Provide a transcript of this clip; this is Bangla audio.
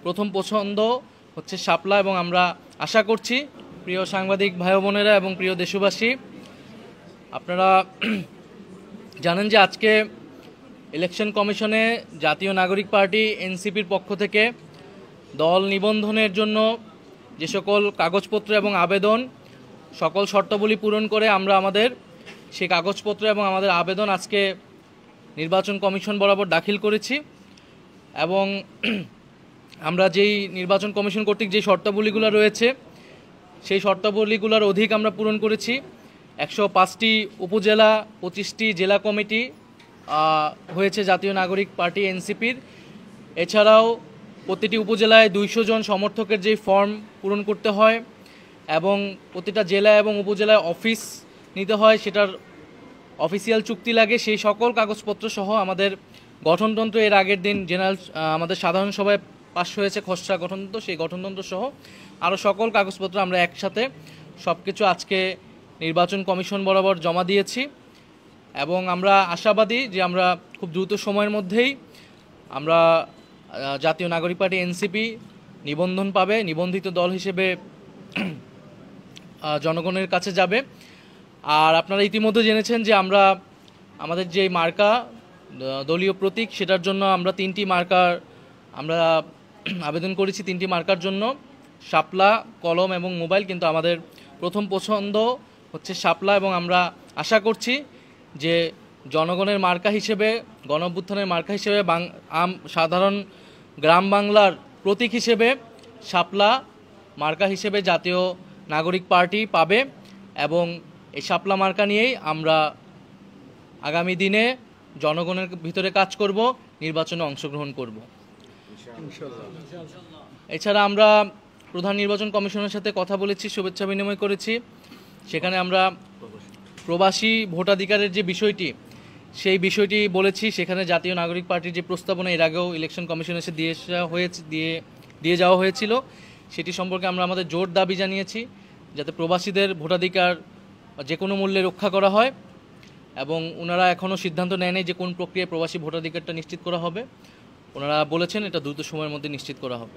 প্রথম পছন্দ হচ্ছে শাপলা এবং আমরা আশা করছি প্রিয় সাংবাদিক ভাই বোনেরা এবং প্রিয় দেশবাসী, আপনারা জানেন যে আজকে ইলেকশন কমিশনে জাতীয় নাগরিক পার্টি এনসিপির পক্ষ থেকে দল নিবন্ধনের জন্য যে সকল কাগজপত্র এবং আবেদন সকল শর্তাবলী পূরণ করে আমরা আমাদের সেই কাগজপত্র এবং আমাদের আবেদন আজকে নির্বাচন কমিশন বরাবর দাখিল করেছি। এবং আমরা যেই নির্বাচন কমিশন কর্তৃক যে শর্তাবলীগুলো রয়েছে সেই শর্তাবলীগুলোর অধিক আমরা পূরণ করেছি। 105টি উপজেলা, 25টি জেলা কমিটি হয়েছে জাতীয় নাগরিক পার্টি এনসিপির। এছাড়াও প্রতিটি উপজেলায় 200 জন সমর্থকের যে ফর্ম পূরণ করতে হয় এবং প্রতিটা জেলা এবং উপজেলায় অফিস নিতে হয়, সেটার অফিসিয়াল চুক্তি লাগে। সেই সকল কাগজপত্র সহ আমাদের গঠনতন্ত্র এর আগের দিন জেনারেল আমাদের সাধারণ সভায় পাশ হয়েছে খসড়া গঠনতন্ত্র, সেই গঠনতন্ত্র সহ আরও সকল কাগজপত্র আমরা একসাথে সব কিছু আজকে নির্বাচন কমিশন বরাবর জমা দিয়েছি। এবং আমরা আশাবাদী যে আমরা খুব দ্রুত সময়ের মধ্যেই আমরা জাতীয় নাগরিক পার্টি এনসিপি নিবন্ধন পাবে, নিবন্ধিত দল হিসেবে জনগণের কাছে যাবে। আর আপনারা ইতিমধ্যে জেনেছেন যে আমরা আমাদের যে মার্কা দলীয় প্রতীক সেটার জন্য আমরা 3টি মার্কার আমরা আবেদন করেছি। 3টি মার্কার জন্য শাপলা, কলম এবং মোবাইল, কিন্তু আমাদের প্রথম পছন্দ হচ্ছে শাপলা এবং আমরা আশা করছি যে জনগণের মার্কা হিসেবে, গণঅভ্যুত্থানের মার্কা হিসেবে, সাধারণ গ্রাম বাংলার প্রতীক হিসেবে শাপলা মার্কা হিসেবে জাতীয় নাগরিক পার্টি পাবে। এবং এই শাপলা মার্কা নিয়েই আমরা আগামী দিনে জনগণের ভিতরে কাজ করব, নির্বাচনে অংশগ্রহণ করব। এছাড়া আমরা প্রধান নির্বাচন কমিশনের সাথে কথা বলেছি, শুভেচ্ছা বিনিময় করেছি। সেখানে আমরা প্রবাসী ভোটাধিকারের যে বিষয়টি, সেই বিষয়টি বলেছি। সেখানে জাতীয় নাগরিক পার্টির যে প্রস্তাবনা এর আগেও ইলেকশন কমিশন এসে দিয়ে যাওয়া হয়েছিল, সেটি সম্পর্কে আমরা আমাদের জোর দাবি জানিয়েছি যাতে প্রবাসীদের ভোটাধিকার যে কোনো মূল্যে রক্ষা করা হয়। এবং ওনারা এখনও সিদ্ধান্ত নেয়নি যে কোন প্রক্রিয়ায় প্রবাসী ভোটাধিকারটা নিশ্চিত করা হবে। ওনারা বলেছেন এটা দ্রুত সময়ের মধ্যে নিশ্চিত করা হবে।